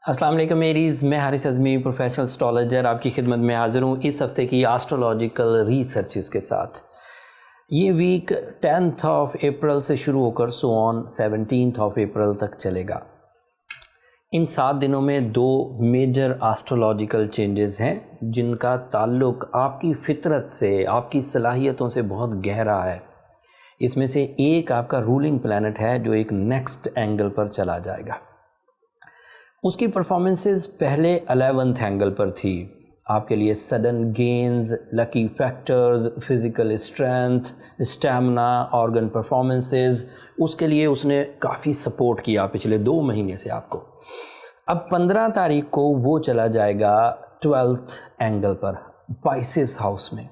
السلام علیکم میریز، میں حارث اعظمی پروفیشنل اسٹرالوجر آپ کی خدمت میں حاضر ہوں اس ہفتے کی آسٹرولوجیکل ریسرچز کے ساتھ۔ یہ ویک 10 اپریل سے شروع ہو کر 17 اپریل تک چلے گا۔ ان 7 دنوں میں 2 میجر آسٹرولوجیکل چینجز ہیں جن کا تعلق آپ کی فطرت سے، آپ کی صلاحیتوں سے بہت گہرا ہے۔ اس میں سے ایک آپ کا رولنگ پلانٹ ہے جو ایک نیکسٹ اینگل پر چلا جائے گا۔ اس کی پرفارمنسز پہلے 11th اینگل پر تھی۔ آپ کے لیے sudden gains, lucky factors, physical strength, stamina, organ performances, اس کے لیے اس نے کافی سپورٹ کیا پچھلے 2 مہینے سے آپ کو۔ اب 15 تاریخ کو وہ چلا جائے گا 12th اینگل پر، پائسس ہاؤس میں۔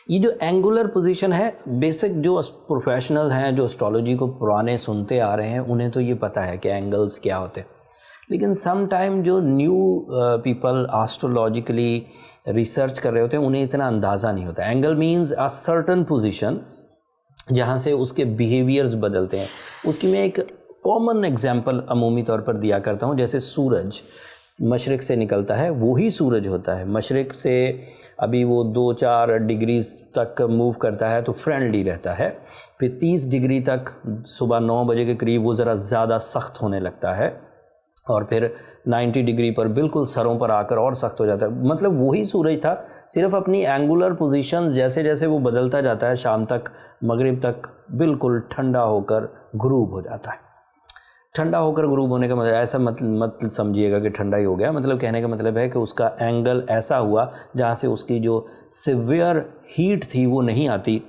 یہ جو اینگولر پوزیشن ہے، بیسک جو پروفیشنل ہیں، جو اسٹرالوجی کو پرانے سنتے آ رہے ہیں، انہیں تو یہ پتہ ہے کہ اینگلز کیا ہوتے ہیں، لیکن سم ٹائم جو نیو پیپل آسٹرولوجیکلی ریسرچ کر رہے ہوتے ہیں انہیں اتنا اندازہ نہیں ہوتا۔ Angle means a certain position جہاں سے اس کے بیہیویئرز بدلتے ہیں۔ اس کی میں ایک کامن ایگزامپل عمومی طور پر دیا کرتا ہوں، جیسے سورج مشرق سے نکلتا ہے، وہی سورج ہوتا ہے۔ مشرق سے ابھی وہ 2-4 ڈگریز تک موو کرتا ہے تو فرینڈلی رہتا ہے، پھر 30 ڈگری تک صبح 9 بجے کے قریب وہ ذرا زیادہ سخت ہونے لگتا ہے، اور پھر 90 ڈگری پر بالکل سروں پر آ کر اور سخت ہو جاتا ہے۔ مطلب وہی سورج تھا، صرف اپنی اینگولر پوزیشن جیسے جیسے وہ بدلتا جاتا ہے، شام تک، مغرب تک بالکل ٹھنڈا ہو کر غروب ہو جاتا ہے۔ ٹھنڈا ہو کر غروب ہونے کا مطلب ایسا مت سمجھیے گا کہ ٹھنڈا ہی ہو گیا، مطلب کہنے کا مطلب ہے کہ اس کا اینگل ایسا ہوا جہاں سے اس کی جو سیویئر ہیٹ تھی وہ نہیں آتی،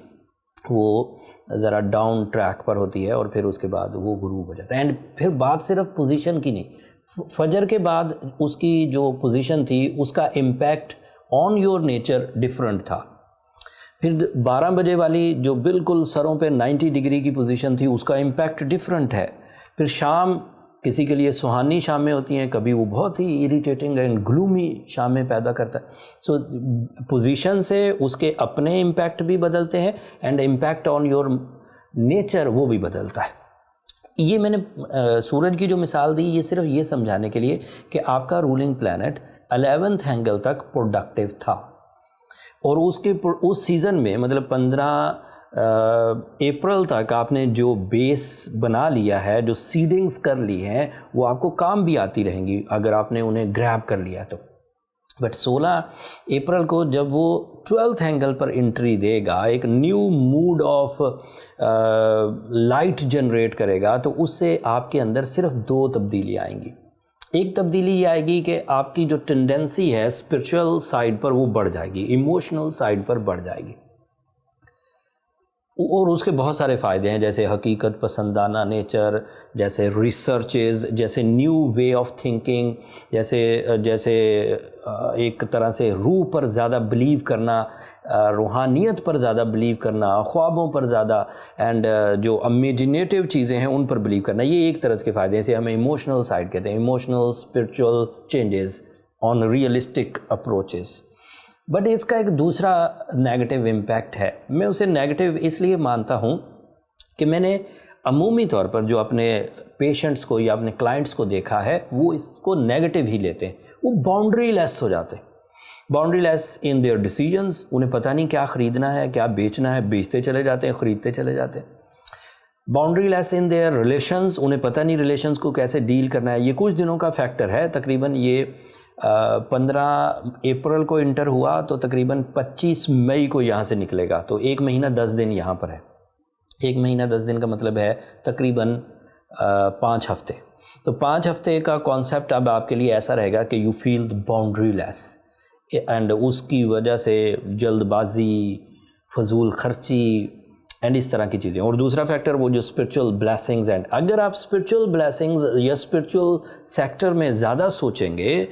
وہ ذرا ڈاؤن ٹریک پر ہوتی ہے، اور پھر اس کے بعد وہ غروب ہو جاتا ہے۔ اینڈ پھر بات صرف پوزیشن کی نہیں، فجر کے بعد اس کی جو پوزیشن تھی اس کا impact on your nature different تھا۔ پھر 12 بجے والی جو بالکل سروں پہ 90 ڈگری کی پوزیشن تھی اس کا امپیکٹ ڈیفرنٹ ہے۔ پھر شام کسی کے لیے سہانی شامیں ہوتی ہیں، کبھی وہ بہت ہی اریٹیٹنگ اینڈ گلومی شامیں پیدا کرتا ہے۔ سو پوزیشن سے اس کے اپنے امپیکٹ بھی بدلتے ہیں، and impact on your nature وہ بھی بدلتا ہے۔ یہ میں نے سورج کی جو مثال دی، یہ صرف یہ سمجھانے کے لیے کہ آپ کا رولنگ پلانٹ 11th اینگل تک پروڈکٹیو تھا، اور اس سیزن میں مطلب 15 اپریل تک آپ نے جو بیس بنا لیا ہے، جو سیڈنگز کر لی ہیں، وہ آپ کو کام بھی آتی رہیں گی اگر آپ نے انہیں گریب کر لیا تو۔ بٹ 16 اپریل کو جب وہ 12th اینگل پر انٹری دے گا، ایک new mode of light generate کرے گا، تو اس سے آپ کے اندر صرف 2 تبدیلی آئیں گی۔ ایک تبدیلی یہ آئے گی کہ آپ کی جو ٹینڈنسی ہے اسپرچول سائڈ پر وہ بڑھ جائے گی، ایموشنل سائڈ پر بڑھ جائے گی، اور اس کے بہت سارے فائدے ہیں، جیسے حقیقت پسندانہ نیچر، جیسے ریسرچز، جیسے نیو وے آف تھنکنگ، جیسے ایک طرح سے روح پر زیادہ بلیو کرنا، روحانیت پر زیادہ بلیو کرنا، خوابوں پر زیادہ، اینڈ جو امیجنیٹو چیزیں ہیں ان پر بلیو کرنا۔ یہ ایک طرح کے فائدے ہیں، اسے ہمیں ایموشنل سائڈ کہتے ہیں، emotional spiritual changes on realistic approaches. But اس کا ایک دوسرا نیگیٹو امپیکٹ ہے۔ میں اسے نیگیٹو اس لیے مانتا ہوں کہ میں نے عمومی طور پر جو اپنے پیشنٹس کو یا اپنے کلائنٹس کو دیکھا ہے، وہ اس کو نیگیٹو ہی لیتے ہیں، وہ باؤنڈری لیس ہو جاتے ہیں، boundaryless in their decisions. انہیں پتہ نہیں کیا خریدنا ہے، کیا بیچنا ہے، بیچتے چلے جاتے ہیں، خریدتے چلے جاتے ہیں۔ Boundaryless in their relations, انہیں پتہ نہیں ریلیشنز کو کیسے ڈیل کرنا ہے۔ یہ کچھ دنوں کا فیکٹر ہے، تقریباً یہ 15 اپریل کو انٹر ہوا تو تقریباً 25 مئی کو یہاں سے نکلے گا، تو 1 مہینہ 10 دن یہاں پر ہے۔ 1 مہینہ 10 دن کا مطلب ہے تقریباً 5 ہفتے۔ تو 5 ہفتے کا کانسیپٹ اب آپ کے لیے ایسا رہے گا کہ you feel boundaryless, and اس کی وجہ سے جلد بازی، فضول خرچی اینڈ اس طرح کی چیزیں۔ اور دوسرا فیکٹر وہ جو اسپرچول بلیسنگز، اینڈ اگر آپ اسپرچول بلیسنگز یا اسپرچول سیکٹر میں زیادہ سوچیں گے،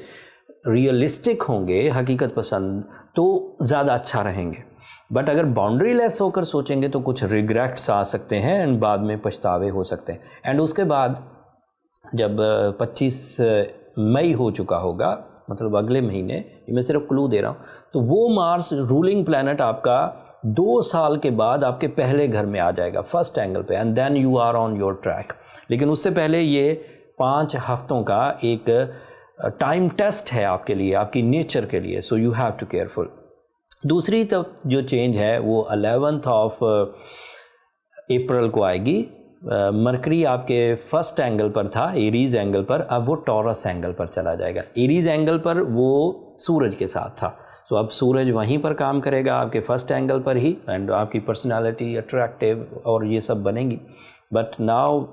ریئلسٹک ہوں گے، حقیقت پسند، تو زیادہ اچھا رہیں گے۔ بٹ اگر باؤنڈری لیس ہو کر سوچیں گے تو کچھ ریگریٹس آ سکتے ہیں، اینڈ بعد میں پچھتاوے ہو سکتے ہیں۔ اینڈ اس کے بعد جب 25 مئی ہو چکا ہوگا، مطلب اگلے مہینے، یہ میں صرف کلو دے رہا ہوں، تو وہ مارس رولنگ پلانٹ آپ کا 2 سال کے بعد آپ کے پہلے گھر میں آ جائے گا، فرسٹ اینگل پہ، and then you are on your track. لیکن اس سے پہلے یہ 5 ہفتوں کا ایک ٹائم ٹیسٹ ہے آپ کے لیے, آپ کی نیچر کے لیے. So you have to careful. دوسری تو جو چینج ہے وہ 11 اپریل کو آئے گی. مرکری آپ کے فرسٹ اینگل پر تھا, ایریز اینگل پر, اب وہ ٹورس اینگل پر چلا جائے گا. ایریز اینگل پر وہ سورج کے ساتھ تھا, تو اب سورج وہیں پر کام کرے گا آپ کے first angle per he, and آپ کی پرسنالٹی اٹریکٹیو اور یہ سب بنیں گی. بٹ ناؤ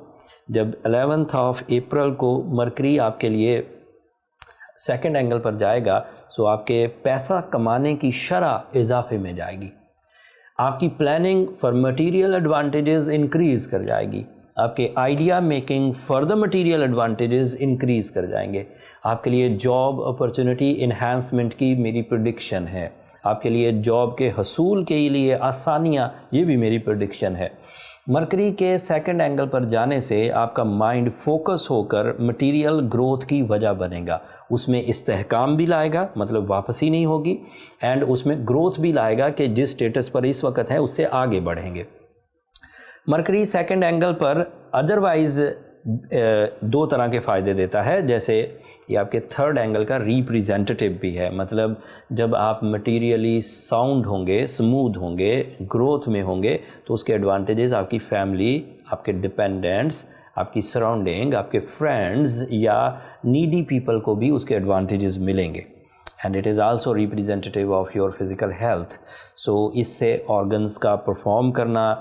جب 11 اپریل کو مرکری آپ کے لیے سیکنڈ اینگل پر جائے گا, سو آپ کے پیسہ کمانے کی شرح اضافے میں جائے گی. آپ کی planning for material advantages increase کر جائے گی. آپ کے idea making for the material advantages increase کر جائیں گے. آپ کے لیے جاب اپرچونٹی انہانسمنٹ کی میری پریڈکشن ہے. آپ کے لیے جاب کے حصول کے لیے آسانیاں, یہ بھی میری پریڈکشن ہے. مرکری کے سیکنڈ اینگل پر جانے سے آپ کا مائنڈ فوکس ہو کر مٹیریل گروتھ کی وجہ بنے گا. اس میں استحکام بھی لائے گا, مطلب واپسی نہیں ہوگی, اینڈ اس میں گروتھ بھی لائے گا کہ جس سٹیٹس پر اس وقت ہے اس سے آگے بڑھیں گے. مرکری سیکنڈ اینگل پر ادروائز 2 طرح کے فائدے دیتا ہے. جیسے یہ آپ کے تھرڈ اینگل کا ریپریزنٹیٹیو بھی ہے, مطلب جب آپ مٹیریلی ساؤنڈ ہوں گے, سموتھ ہوں گے, گروتھ میں ہوں گے, تو اس کے ایڈوانٹیجز آپ کی فیملی, آپ کے ڈپینڈنٹس, آپ کی سراؤنڈنگ, آپ کے فرینڈز یا نیڈی پیپل کو بھی اس کے ایڈوانٹیجز ملیں گے. And it is also representative of your physical health. So اس سے آرگنز کا پرفارم کرنا,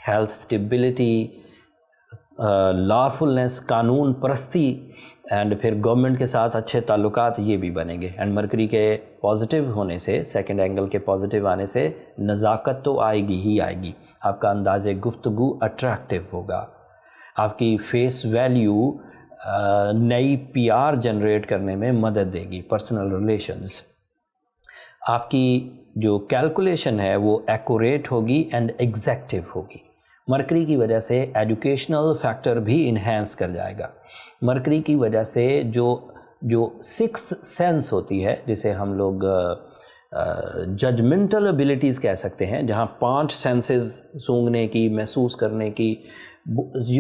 ہیلتھ اسٹیبلٹی, لافلنس, قانون پرستی, اینڈ پھر گورنمنٹ کے ساتھ اچھے تعلقات, یہ بھی بنیں گے. اینڈ مرکری کے پازیٹیو ہونے سے, سیکنڈ اینگل کے پازیٹیو آنے سے نزاکت تو آئے گی ہی آئے گی. آپ کا انداز گفتگو اٹریکٹیو ہوگا. آپ کی فیس ویلیو نئی PR جنریٹ کرنے میں مدد دے گی. پرسنل ریلیشنز, آپ کی جو کیلکولیشن ہے وہ ایکوریٹ ہوگی اینڈ ایگزیکٹو ہوگی. مرکری کی وجہ سے ایجوکیشنل فیکٹر بھی انہینس کر جائے گا. مرکری کی وجہ سے جو سکستھ سینس ہوتی ہے, جسے ہم لوگ ججمنٹل ابیلٹیز کہہ سکتے ہیں, جہاں 5 سینسز, سونگھنے کی, محسوس کرنے کی,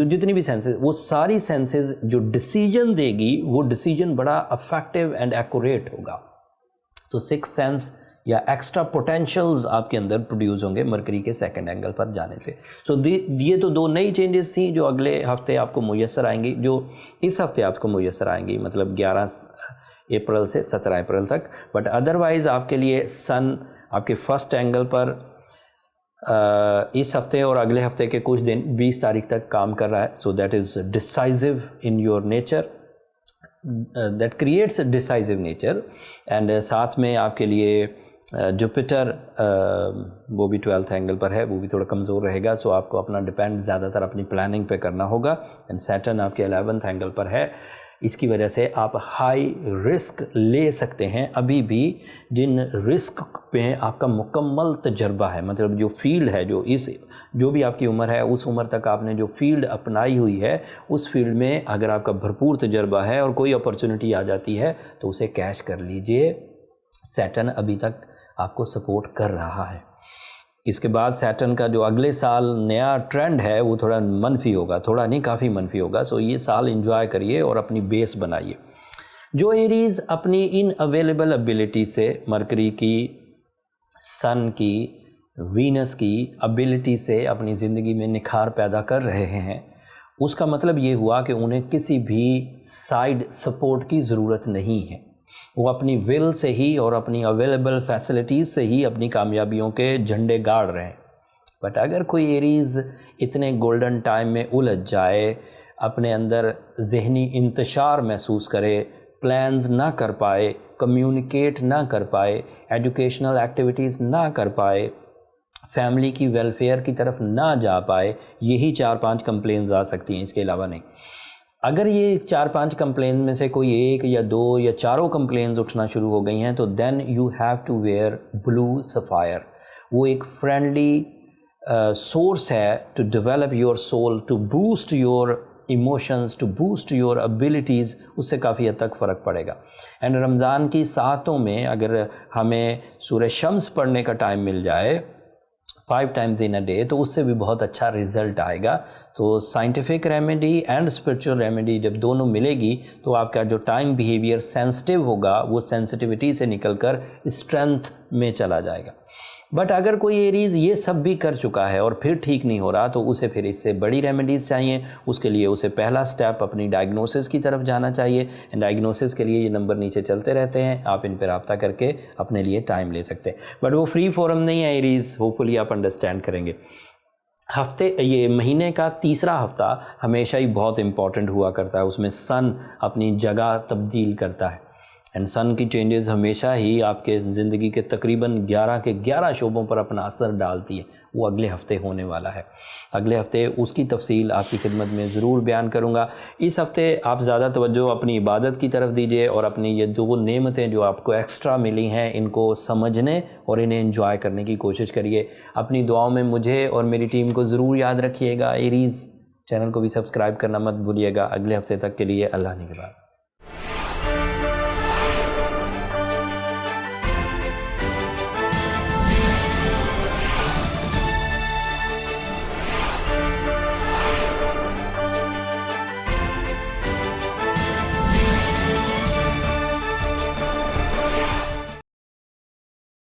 جتنی بھی سینسز, وہ ساری سینسز جو ڈیسیجن دے گی, وہ ڈیسیجن بڑا افیکٹو اینڈ ایکوریٹ ہوگا. تو 6 سینس یا ایکسٹرا پوٹینشلز آپ کے اندر پروڈیوس ہوں گے مرکری کے سیکنڈ اینگل پر جانے سے. سو یہ تو 2 نئی چینجز تھیں جو اگلے ہفتے آپ کو میسر آئیں گی, جو اس ہفتے آپ کو میسر آئیں گی, مطلب 11 اپریل سے 17 اپریل تک. بٹ ادروائز آپ کے لیے سن آپ کے فرسٹ اینگل پر اس ہفتے اور اگلے ہفتے کے کچھ دن 20 تاریخ تک کام کر رہا ہے. So that is decisive in your nature, that creates decisive nature. And ساتھ میں آپ کے لیے جوپیٹر وہ بھی 12th اینگل پر ہے, وہ بھی تھوڑا کمزور رہے گا. سو آپ کو اپنا ڈپینڈ زیادہ تر اپنی پلاننگ پہ کرنا ہوگا. اینڈ سیٹرن آپ کے 11th اینگل پر ہے. اس کی وجہ سے آپ ہائی رسک لے سکتے ہیں ابھی بھی, جن رسک پہ آپ کا مکمل تجربہ ہے. مطلب جو فیلڈ ہے, جو بھی آپ کی عمر ہے, اس عمر تک آپ نے جو فیلڈ اپنائی ہوئی ہے, اس فیلڈ میں اگر آپ کا بھرپور تجربہ ہے اور کوئی اپرچونٹی آ جاتی ہے تو اسے کیش کر لیجئے. سیٹرن ابھی تک آپ کو سپورٹ کر رہا ہے. اس کے بعد سیٹرن کا جو اگلے سال نیا ٹرینڈ ہے وہ تھوڑا منفی ہوگا, تھوڑا نہیں کافی منفی ہوگا. سو یہ سال انجوائے کریے اور اپنی بیس بنائیے. جو ایریز اپنی ان اویلیبل ابیلٹی سے, مرکری کی, سن کی, وینس کی ابیلٹی سے اپنی زندگی میں نکھار پیدا کر رہے ہیں, اس کا مطلب یہ ہوا کہ انہیں کسی بھی سائیڈ سپورٹ کی ضرورت نہیں ہے. وہ اپنی ول سے ہی اور اپنی اویلیبل فیسلٹیز سے ہی اپنی کامیابیوں کے جھنڈے گاڑ رہے ہیں. بٹ اگر کوئی ایریز اتنے گولڈن ٹائم میں الجھ جائے, اپنے اندر ذہنی انتشار محسوس کرے, پلانز نہ کر پائے, کمیونیکیٹ نہ کر پائے, ایجوکیشنل ایکٹیویٹیز نہ کر پائے, فیملی کی ویلفیئر کی طرف نہ جا پائے, یہی 4-5 کمپلینز آ سکتی ہیں, اس کے علاوہ نہیں. اگر یہ 4-5 کمپلین میں سے کوئی 1 یا 2 یا 4 کمپلینز اٹھنا شروع ہو گئی ہیں, تو then you have to wear blue sapphire. وہ ایک فرینڈلی سورس ہے to develop your soul, to boost your emotions, to boost your abilities. اس سے کافی حد تک فرق پڑے گا. اینڈ رمضان کی ساعتوں میں اگر ہمیں سورہ شمس پڑھنے کا ٹائم مل جائے 5 times in a day, تو اس سے بھی بہت اچھا رزلٹ آئے گا. تو scientific remedy and spiritual remedy جب دونوں ملے گی تو آپ کا جو ٹائم بیہیویئر سینسٹیو ہوگا وہ سینسٹیوٹی سے نکل کر اسٹرینتھ میں چلا جائے گا. بٹ اگر کوئی ایریز یہ سب بھی کر چکا ہے اور پھر ٹھیک نہیں ہو رہا تو اسے پھر اس سے بڑی ریمیڈیز چاہیے. اس کے لیے اسے پہلا سٹیپ اپنی ڈائگنوسس کی طرف جانا چاہیے. ڈائگنوسس کے لیے یہ نمبر نیچے چلتے رہتے ہیں, آپ ان پہ رابطہ کر کے اپنے لیے ٹائم لے سکتے ہیں. بٹ وہ فری فورم نہیں ہے ایریز, ہوپفلی آپ انڈرسٹینڈ کریں گے. یہ مہینے کا تیسرا ہفتہ ہمیشہ ہی بہت امپورٹنٹ ہوا کرتا ہے. اس میں سن اپنی جگہ تبدیل کرتا ہے, اینڈ سن کی چینجز ہمیشہ ہی آپ کے زندگی کے تقریباً 11 کے 11 شعبوں پر اپنا اثر ڈالتی ہے. وہ اگلے ہفتے ہونے والا ہے. اگلے ہفتے اس کی تفصیل آپ کی خدمت میں ضرور بیان کروں گا. اس ہفتے آپ زیادہ توجہ اپنی عبادت کی طرف دیجیے اور اپنی یہ 2 نعمتیں جو آپ کو ایکسٹرا ملی ہیں ان کو سمجھنے اور انہیں انجوائے کرنے کی کوشش کریے. اپنی دعاؤں میں مجھے اور میری ٹیم کو ضرور یاد رکھیے گا. ایریز چینل کو بھی سبسکرائب کرنا مت بھولیے گا. اگلے ہفتے تک کے لیے اللہ نگہبان.